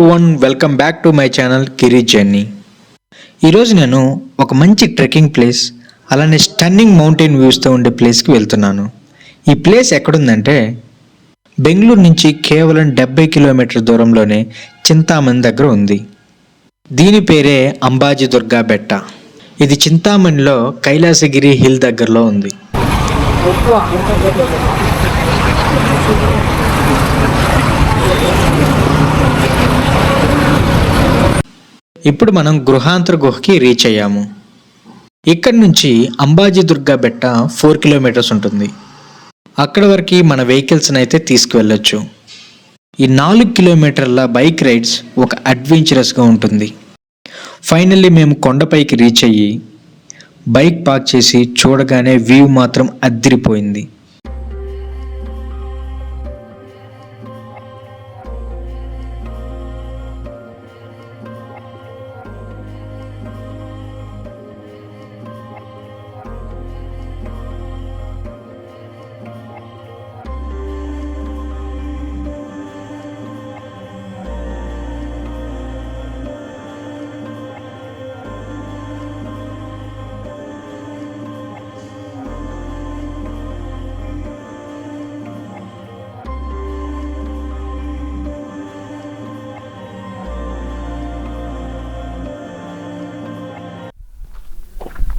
Welcome back to my channel Kiri journey. ఈరోజు నేను ఒక మంచి ట్రెక్కింగ్ ప్లేస్ అలానే స్టన్నింగ్ మౌంటైన్ వ్యూస్తో ఉండే ప్లేస్కి వెళ్తున్నాను. ఈ ప్లేస్ ఎక్కడుందంటే బెంగళూరు నుంచి కేవలం 70 కిలోమీటర్ల దూరంలోనే చింతామణి దగ్గర ఉంది. దీని పేరే అంబాజీ దుర్గా బెట్ట. ఇది చింతామణిలో కైలాసగిరి హిల్ దగ్గరలో ఉంది. ఇప్పుడు మనం గృహాంతర గుహకి రీచ్ అయ్యాము. ఇక్కడి నుంచి అంబాజీ దుర్గా బెట్ట 4 కిలోమీటర్స్ ఉంటుంది. అక్కడ వరకు మన వెహికల్స్ని అయితే తీసుకువెళ్ళొచ్చు. ఈ 4 కిలోమీటర్ల బైక్ రైడ్స్ ఒక అడ్వెంచరస్గా ఉంటుంది. ఫైనల్లీ మేము కొండపైకి రీచ్ అయ్యి బైక్ పార్క్ చేసి చూడగానే వ్యూ మాత్రం అద్దిరిపోయింది.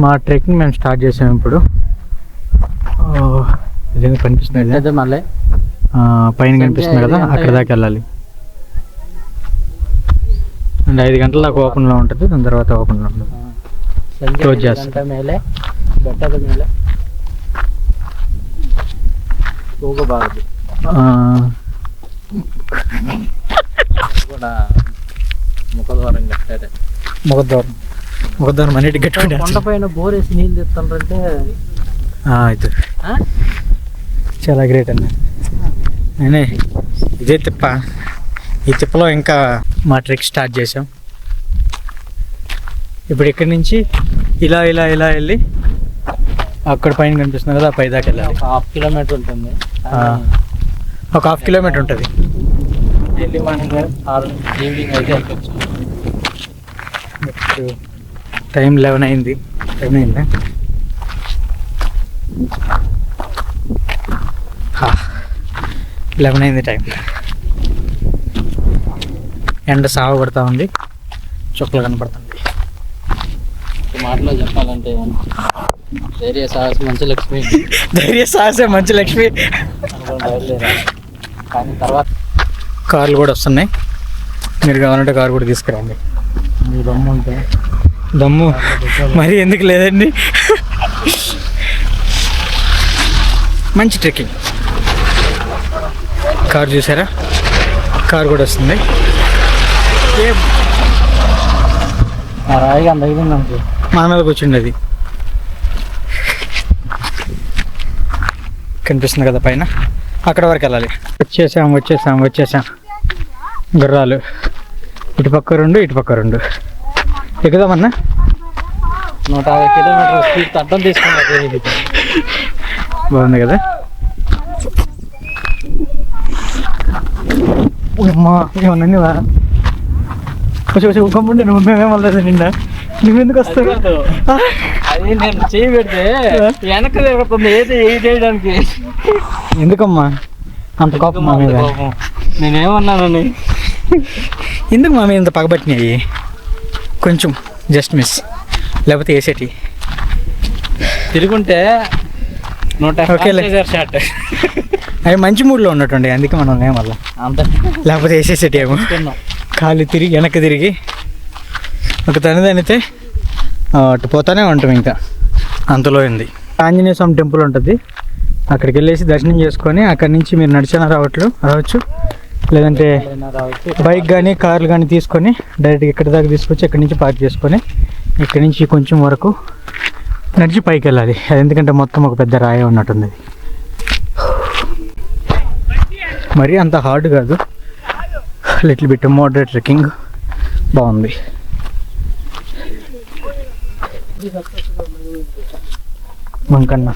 మా ట్రెక్కింగ్ మేము స్టార్ట్ చేసాము. ఇప్పుడు ఇదేంటి కనిపిస్తుంది మళ్ళీ పైన కనిపిస్తుంది కదా, అక్కడ దాకా వెళ్ళాలి. అండ్ 5 గంటల దాకా ఓపెన్లో ఉంటుంది, దాని తర్వాత ఓపెన్లో ఉంటుంది. క్లోజ్ చేస్తాం. ముఖద్వారం అన్నిటికి కట్టుకుంటే కొండపైన బోర్ వేసి నీళ్ళు తెస్తానంటే అయితే చాలా గ్రేట్ అండి. నేనే ఇదే తిప్ప, ఈ తిప్పలో ఇంకా మా ట్రెక్ స్టార్ట్ చేసాం. ఇప్పుడు ఇక్కడి నుంచి ఇలా ఇలా ఇలా వెళ్ళి అక్కడ పైన కనిపిస్తుంది కదా, పై దాకా వెళ్ళాలి. ఒక 1/2 కిలోమీటర్ ఉంటుంది. ఒక 1/2 కిలోమీటర్ ఉంటుంది. ఎర్లీ మార్నింగ్ ఈవినింగ్ అయితే వెళ్ళొచ్చు. టైం 11 అయింది. 11 అయింది టైం. ఎండ సాగు పడుతూ ఉంది, చుక్కలు కనపడుతుంది. మాటలో చెప్పాలంటే ధైర్య సాహసం మంచి లక్ష్మి. ధైర్య సాహసే మంచి లక్ష్మి. కానీ తర్వాత కార్లు కూడా వస్తున్నాయి. మీరు కావాలంటే కారు కూడా తీసుకురండి. మీ దమ్ము ఉంటే. దమ్ము మరి ఎందుకు లేదండి. మంచి ట్రెక్కింగ్. కారు చూసారా, కారు కూడా వస్తుంది. రాయిగా అంత తగిలింది అనుకో, మన మీద కూర్చుండేది కనిపిస్తుంది కదా పైన, అక్కడ వరకు వెళ్ళాలి. వచ్చేసాం. గుర్రాలు ఇటుపక్క 2 ఇటుపక్క 2 ఎక్కుదామన్నా. 150 కిలోమీటర్ స్పీడ్ అడ్డం తీసుకున్నాను. బాగుంది కదా. అమ్మా ఏమన్నా వచ్చి ఉక్కమ్మంటే మేమేం వెళ్ళలేదు. నిండా నువ్వెందుకు వస్తావు? అది నేను చేయి పెడితే వెనక్కి తిరుగుతుంది ఏది చేయడానికి. ఎందుకమ్మా అంత కోపం మా మీద? నేనేమన్నానని ఎందుకు మా మీద ఇంత పగబట్టినాయి? కొంచెం జస్ట్ మిస్, లేకపోతే వేసేటి తిరుగుంటే 150 షాట్. అవి మంచి మూడ్లో ఉన్నట్టుండే, అందుకే మనం ఏమల్లా అంత, లేకపోతే వేసేసేటి ఏమో. కాళ్ళు తిరిగి వెనక్కి తిరిగి ఒక తనిదనితే అటు పోతానే ఉంటాం. ఇంకా అంతలో ఉంది. ఆంజనేయ స్వామి టెంపుల్ ఉంటుంది, అక్కడికి వెళ్ళేసి దర్శనం చేసుకొని అక్కడి నుంచి మీరు నడిచిన రావచ్చు, లేదంటే బైక్ కానీ కార్లు కానీ తీసుకొని డైరెక్ట్గా ఇక్కడి దాకా తీసుకొచ్చి ఇక్కడి నుంచి పార్క్ చేసుకొని ఇక్కడి నుంచి కొంచెం వరకు నడిచి పైకి వెళ్ళాలి. అది ఎందుకంటే మొత్తం ఒక పెద్ద రాయి ఉన్నట్టుంది. మరీ అంత హార్డ్ కాదు, లిటిల్ బిట్ మోడరేట్ ట్రెక్కింగ్. బాగుంది. మంకన్న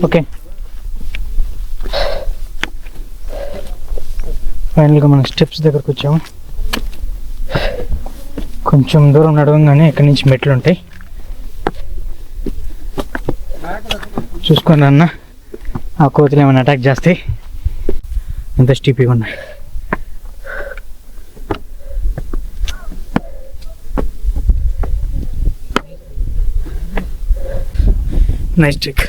ఓకే. ఫైనల్గా మనం స్టెప్స్ దగ్గరకు వచ్చాము. కొంచెం దూరం నడవంగానే ఇక్కడి నుంచి మెట్లు ఉంటాయి, చూసుకోండి అన్న. ఆ కోతులు ఏమైనా అటాక్ చేస్తాయి, ఎంత స్టీపీగా ఉన్నాయి. Nice trick.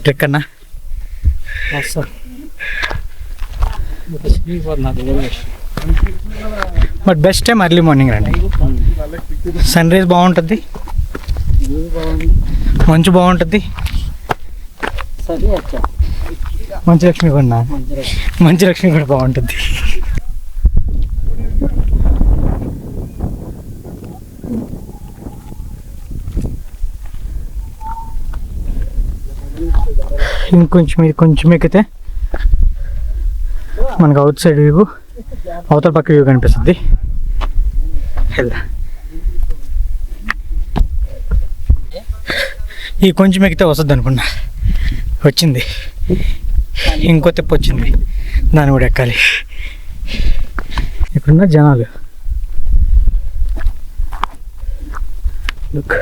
ట్రిక్ అన్నా but best time early morning రండి. సన్ రైజ్ బాగుంటుంది, మంచు బాగుంటుంది. మంచు లక్ష్మి కూడా, మంచు లక్ష్మి కూడా బాగుంటుంది. ఇంకొంచెం ఇది కొంచెం ఎక్కితే మనకు అవుట్ సైడ్ వ్యూ, అవతల పక్క వ్యూ కనిపిస్తుంది. ఈ కొంచెం ఎక్కితే వస్తుంది అనుకున్నా, వచ్చింది. ఇంకో తెప్ప వచ్చింది, దాన్ని కూడా ఎక్కాలి. ఇక్కడున్న జనాలు లుక్.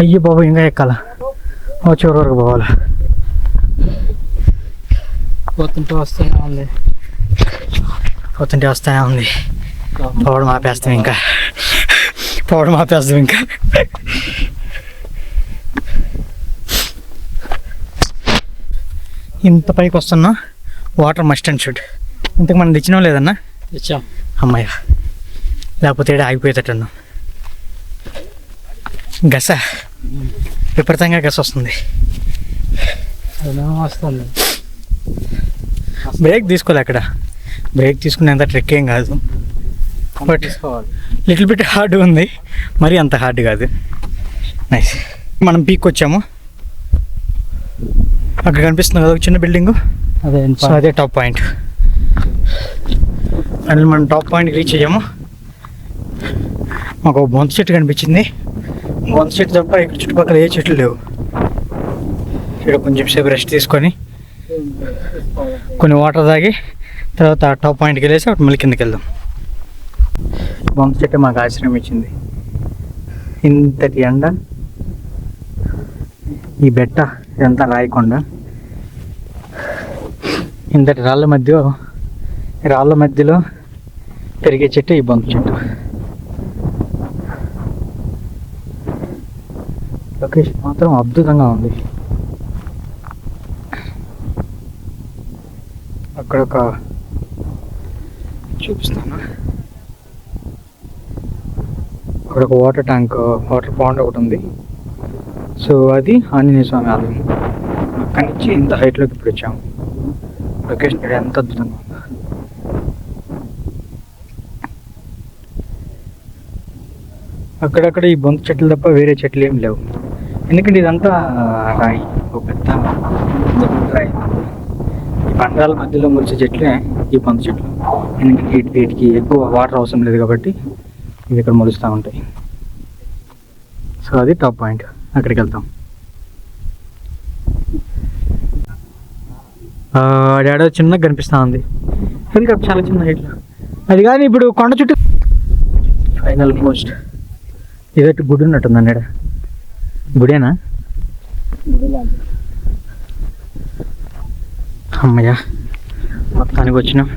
అయ్యో బాబు, ఇంకా ఎక్కాలా, చివరి వరకు పోవాలా. పోతుంటే వస్తూనే ఉంది, పోతుంటే వస్తూనే ఉంది. పోవడం ఆపేస్తాం ఇంకా, పోవడం ఆపేస్తాం ఇంకా. ఇంత పైకి వస్తున్నా, వాటర్ మస్ట్ అండ్ షుడ్. ఇంతకు మనం తెచ్చినాం లేదన్నా, తెచ్చాం. అమ్మాయ, లేకపోతే ఏడా ఆగిపోయేటట్టున్నాం. గస, విపరీతంగా గస వస్తుంది. వస్తుంది. బ్రేక్ తీసుకోవాలి అక్కడ, బ్రేక్ తీసుకునేంత ట్రెక్ ఏం కాదు, బట్ తీసుకోవాలి. లిటిల్ బిట్ హార్డ్ ఉంది, మరీ అంత హార్డ్ కాదు. నైస్. మనం పీక్ వచ్చాము, అక్కడ కనిపిస్తుంది కదా ఒక చిన్న బిల్డింగు, సో అదే టాప్ పాయింట్. అండ్ మనం టాప్ పాయింట్కి రీచ్ అయ్యాము. మాకు ఒక బొంత చెట్టు కనిపించింది, బొంత చెట్టు తప్ప ఇక్కడ చుట్టుపక్కల ఏ చెట్లు లేవు. ఇక్కడ కొంచెం సేపు రెస్ట్ తీసుకొని కొన్ని వాటర్ తాగి తర్వాత టాప్ పాయింట్కి వెళ్ళేసి అటు మళ్ళీ కిందకి వెళ్దాం. బొంత చెట్టు మాకు ఆశ్రయం ఇచ్చింది. ఇంతటి ఎండ, ఈ బెట్ట ఇదంతా రాయకుండా, ఇంతటి రాళ్ళ మధ్యలో పెరిగే చెట్టు ఈ బొంత చెట్టు. లొకేషన్ మాత్రం అద్భుతంగా ఉంది. అక్కడ ఒక చూపిస్తాను, అక్కడ ఒక వాటర్ ట్యాంక్, వాటర్ పాండ్ ఒకటి ఉంది. సో అది ఆంజనేయ స్వామి ఆలయం. అక్కడి నుంచి ఇంత హైట్లోకి ఇప్పుడు వచ్చాము. లొకేషన్ ఇక్కడ ఎంత అద్భుతంగా ఉందో. అక్కడక్కడ ఈ బొంత చెట్లు తప్ప వేరే చెట్లు ఏం లేవు, ఎందుకంటే ఇదంతా రాయి, ఒక పెద్ద రాయి. ఈ బండరాల మధ్యలో మొలిచే చెట్లే ఈ బొంత చెట్లు, ఎందుకంటే వీటికి ఎక్కువ వాటర్ అవసరం లేదు కాబట్టి ఇవి ఇక్కడ మొలుస్తూ ఉంటాయి. సో అది టాప్ పాయింట్, అక్కడికి వెళ్తాం. డాడో చిన్నగా కనిపిస్తూ ఉంది, హెలికాప్టర్ చాలా చిన్న హైట్లో అది. కానీ ఇప్పుడు కొండ చుట్టూ ఫైనల్ పోస్ట్. ఇదైతే గుడి ఉన్నట్టుంది అన్నాడు, గుడేనా? అమ్మయ్యా, మొత్తానికి వచ్చినాం.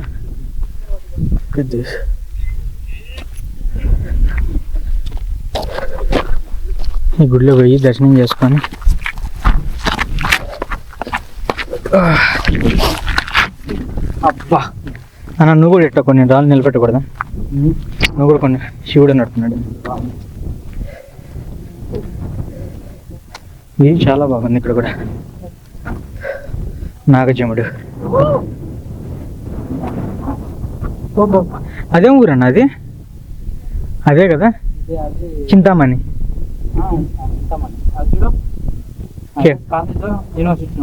ఈ గుడిలో పోయి దర్శనం చేసుకొని అబ్బా అన్న, నువ్వు కూడా ఇట్లా కొన్ని రాళ్ళు నిలబెట్టకూడదా? నువ్వు కూడా కొన్ని, శివుడు నడుతున్నాడు. ఇది చాలా బాగుంది. ఇక్కడ కూడా నాగజముడు. అదే ఊరన్న అది? అదే కదా, చింతామణి. యూనివర్సిటీ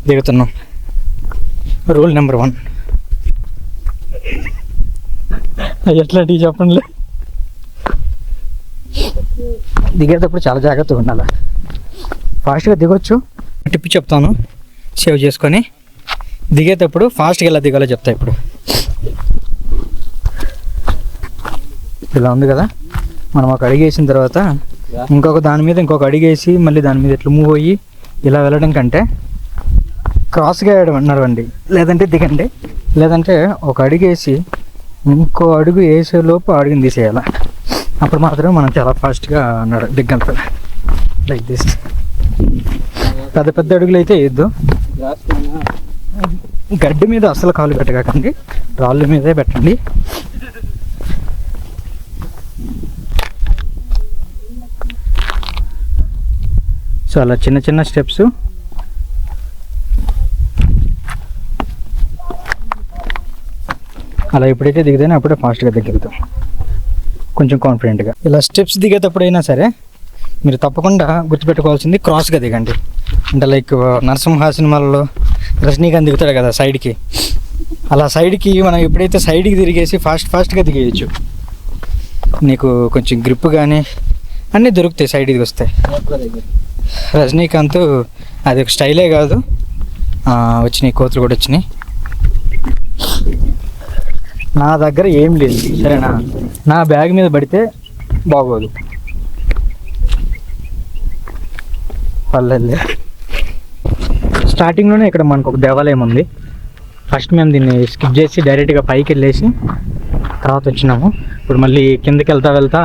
దిగుతున్నాం. రూల్ నెంబర్ 1 ఎట్లాంటివి చెప్పండి. దిగేటప్పుడు చాలా జాగ్రత్తగా ఉండాలి. ఫాస్ట్గా దిగొచ్చు. టిప్ చెప్తాను, సేవ్ చేసుకొని దిగేటప్పుడు ఫాస్ట్గా ఎలా దిగాలో చెప్తా. ఇప్పుడు ఇలా ఉంది కదా, మనం ఒక అడుగు వేసిన తర్వాత ఇంకొక దాని మీద ఇంకొక అడుగు వేసి మళ్ళీ దాని మీద ఎట్లా మూవ్ అయ్యి ఇలా వెళ్ళడం కంటే క్రాస్గా నడవండి, లేదంటే దిగండి. లేదంటే ఒక అడుగు వేసి ఇంకో అడుగు వేసేలోపు అడుగుని తీసేయాలి. అప్పుడు మాత్రం మనం చాలా ఫాస్ట్గా దిగ్గలుగుతాం. Like this. పెద్ద పెద్ద అడుగులు అయితే వేయద్దు. గడ్డి మీద అసలు కాలు పెట్టకండి, రాళ్ళ మీదే పెట్టండి. సో అలా చిన్న చిన్న స్టెప్స్. అలా ఎప్పుడైతే దిగుతానో అప్పుడే ఫాస్ట్గా దిగుతాం, కొంచెం కాన్ఫిడెంట్గా. ఇలా స్టెప్స్ దిగేటప్పుడైనా సరే మీరు తప్పకుండా గుర్తుపెట్టుకోవాల్సింది క్రాస్గా దిగండి. అంటే లైక్ నరసింహ సినిమాలలో రజనీకాంత్ దిగుతాడు కదా సైడ్కి, అలా సైడ్కి మనం ఎప్పుడైతే సైడ్కి తిరిగేసి ఫాస్ట్గా దిగేయచ్చు. నీకు కొంచెం గ్రిప్ కానీ అన్నీ దొరుకుతాయి సైడ్కి వస్తాయి. రజనీకాంత్ అది ఒక స్టైలే కాదు, వచ్చినాయి కోతులు కూడా వచ్చినాయి. నా దగ్గర ఏం లేదు సరేనా, నా బ్యాగ్ మీద పడితే బాగోదు. పల్లెల్లే స్టార్టింగ్లోనే ఇక్కడ మనకు ఒక దేవాలయం ఉంది. ఫస్ట్ మేము దీన్ని స్కిప్ చేసి డైరెక్ట్గా పైకి వెళ్ళేసి తర్వాత వచ్చినాము. ఇప్పుడు మళ్ళీ కిందకి వెళ్తా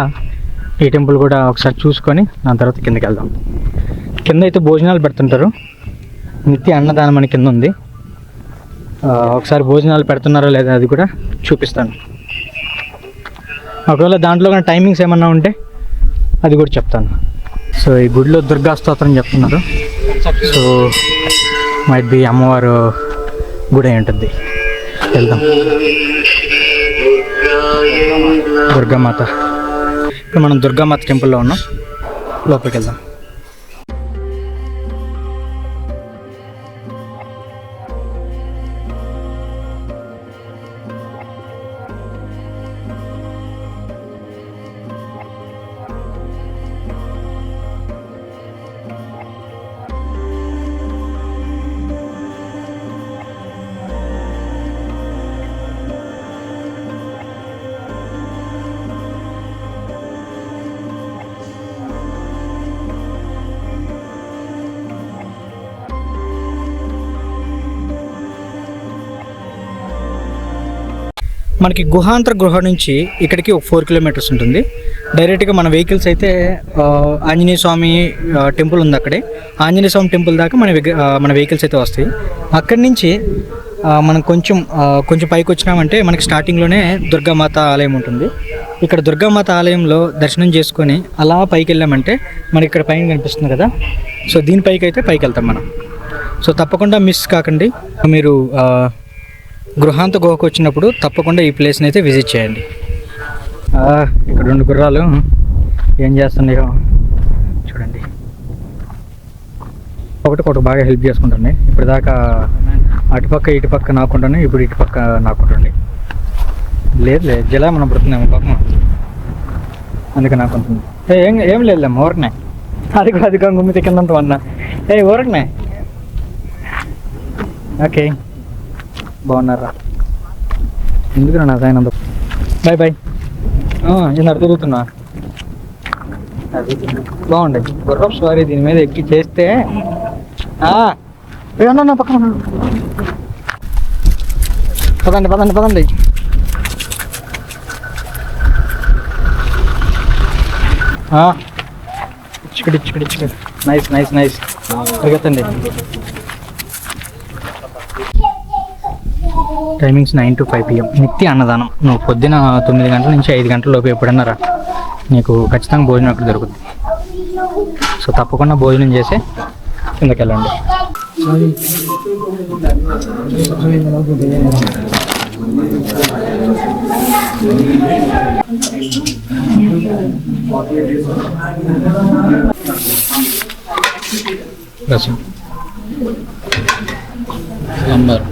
ఈ టెంపుల్ కూడా ఒకసారి చూసుకొని దాని తర్వాత కిందకి వెళ్దాం. కింద అయితే భోజనాలు పెడుతుంటారు, నిత్య అన్నదానం అని కింద ఉంది. ఒకసారి భోజనాలు పెడుతున్నారో లేదా అది కూడా చూపిస్తాను. ఒకవేళ దాంట్లో కానీ టైమింగ్స్ ఏమన్నా ఉంటే అది కూడా చెప్తాను. సో ఈ గుడిలో దుర్గా స్తోత్రం చెప్తున్నారు. సో మైట్ బి అమ్మవారు గుడి అయి ఉంటుంది. వెళ్దాం. దుర్గామాత. ఇప్పుడు మనం దుర్గామాత టెంపుల్లో ఉన్నాం, లోపలికి వెళ్దాం. మనకి గుహాంతర గృహ నుంచి ఇక్కడికి ఒక 4 కిలోమీటర్స్ ఉంటుంది. డైరెక్ట్గా మన వెహికల్స్ అయితే ఆంజనేయ స్వామి టెంపుల్ ఉంది అక్కడే, ఆంజనేయ స్వామి టెంపుల్ దాకా మన వెహికల్స్ అయితే వస్తాయి. అక్కడి నుంచి మనం కొంచెం పైకి వచ్చినామంటే మనకి స్టార్టింగ్లోనే దుర్గామాత ఆలయం ఉంటుంది. ఇక్కడ దుర్గామాత ఆలయంలో దర్శనం చేసుకొని అలా పైకి వెళ్ళామంటే మనకి ఇక్కడ పైన కనిపిస్తుంది కదా, సో దీనిపైకి అయితే పైకి వెళ్తాం మనం. సో తప్పకుండా మిస్ కాకండి. మీరు గృహాంత గుహకు వచ్చినప్పుడు తప్పకుండా ఈ ప్లేస్ని అయితే విజిట్ చేయండి. ఇక్కడ 2 గుర్రాలు ఏం చేస్తున్నాయో చూడండి. ఒకటి బాగా హెల్ప్ చేసుకుంటుంది. ఇప్పుడు దాకా అటుపక్క ఇటుపక్క నాకుంటాను, ఇప్పుడు ఇటుపక్క నాకుంటుంది. లేదు జలా మనం పడుతున్నాము పాపం, అందుకే నాకుంటుంది. ఏం లేదులేమ్మా, ఊరకనే అది గుమ్మి కిందంత అన్నా. ఊరకనే. ఓకే, బాగున్నారా? ఎందుకు నా సాయన బాయ్. నేను అటు తిరుగుతున్నా. అది బాగుండే గుర్రపు స్వారీ, దీని మీద ఎక్కి చేస్తే పక్కన పదండి. ఇచ్చుకడి నైస్ పరిగెత్తండి. Timings 9 to 5 PM. నిత్య అన్నదానం. నువ్వు పొద్దున 9 గంటల నుంచి 5 గంటల లోపు ఎప్పుడన్నా రా, నీకు ఖచ్చితంగా భోజనం అక్కడ దొరుకుతుంది. సో తప్పకుండా భోజనం చేసి కిందకి వెళ్ళండి. రసం నంబర్